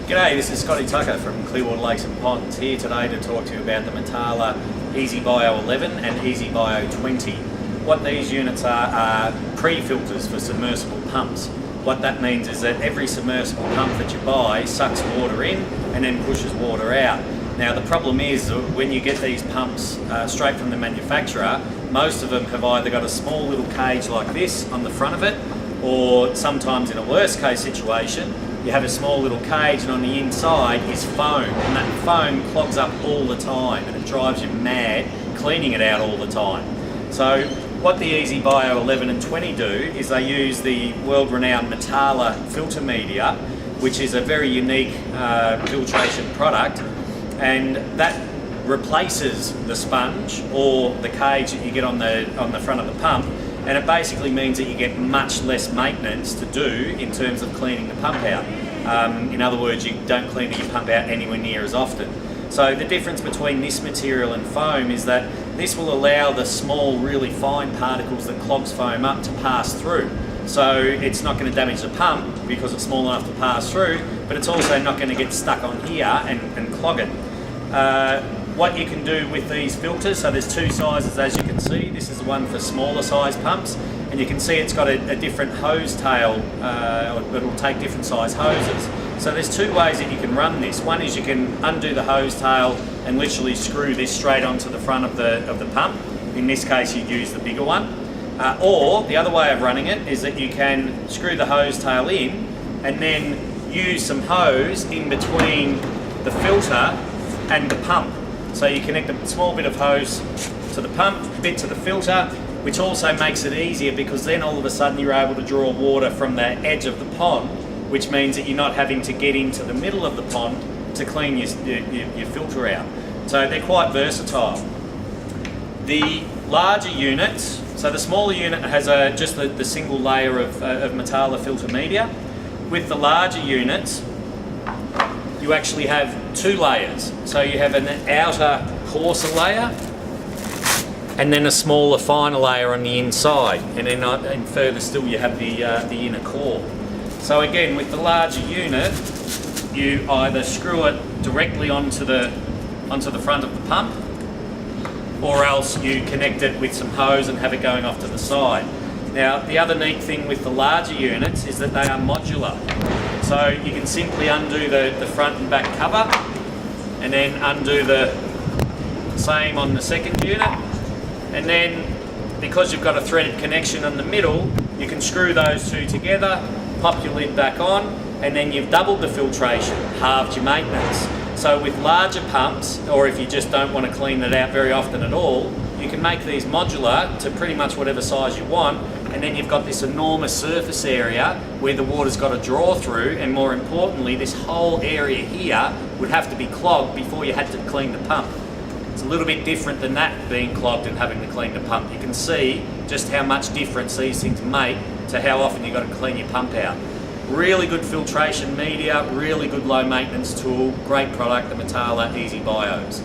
G'day, this is Scotty Tucker from Clearwater Lakes and Ponds, here today to talk to you about the Matala EzBio 11 and EzBio 20. What these units are pre-filters for submersible pumps. What that means is that every submersible pump that you buy sucks water in and then pushes water out. Now the problem is that when you get these pumps straight from the manufacturer, most of them have either got a small little cage like this on the front of it, or sometimes in a worst case situation, you have a small little cage and on the inside is foam, and that foam clogs up all the time and it drives you mad cleaning it out all the time. So what the EzBio 11 and 20 do is they use the world-renowned Matala filter media, which is a very unique filtration product, and that replaces the sponge or the cage that you get on the front of the pump, and it basically means that you get much less maintenance to do in terms of cleaning the pump out. In other words, you don't clean your pump out anywhere near as often. So the difference between this material and foam is that this will allow the small, really fine particles that clogs foam up to pass through. So it's not going to damage the pump because it's small enough to pass through, but it's also not going to get stuck on here and clog it. What you can do with these filters, so there's two sizes as you can see. This is the one for smaller size pumps, and you can see it's got a different hose tail, it'll take different size hoses. So there's two ways that you can run this. One is you can undo the hose tail and literally screw this straight onto the front of the pump. In this case you'd use the bigger one. Or the other way of running it is that you can screw the hose tail in and then use some hose in between the filter and the pump. So you connect a small bit of hose to the pump, a bit to the filter, which also makes it easier because then all of a sudden you're able to draw water from the edge of the pond, which means that you're not having to get into the middle of the pond to clean your filter out. So they're quite versatile. The larger units, so the smaller unit has just the single layer of Matala filter media. With the larger units, you actually have two layers. So you have an outer coarser layer and then a smaller finer layer on the inside, and then and further still you have the inner core. So again, with the larger unit, you either screw it directly onto the front of the pump, or else you connect it with some hose and have it going off to the side. Now the other neat thing with the larger units is that they are modular. So you can simply undo the front and back cover and then undo the same on the second unit, and then because you've got a threaded connection in the middle, you can screw those two together, pop your lid back on, and then you've doubled the filtration, halved your maintenance. So with larger pumps, or if you just don't want to clean it out very often at all, you can make these modular to pretty much whatever size you want, and then you've got this enormous surface area where the water's got to draw through, and more importantly, this whole area here would have to be clogged before you had to clean the pump. It's a little bit different than that being clogged and having to clean the pump. You can see just how much difference these things make to how often you've got to clean your pump out. Really good filtration media, really good low maintenance tool, great product, the Matala EzBios.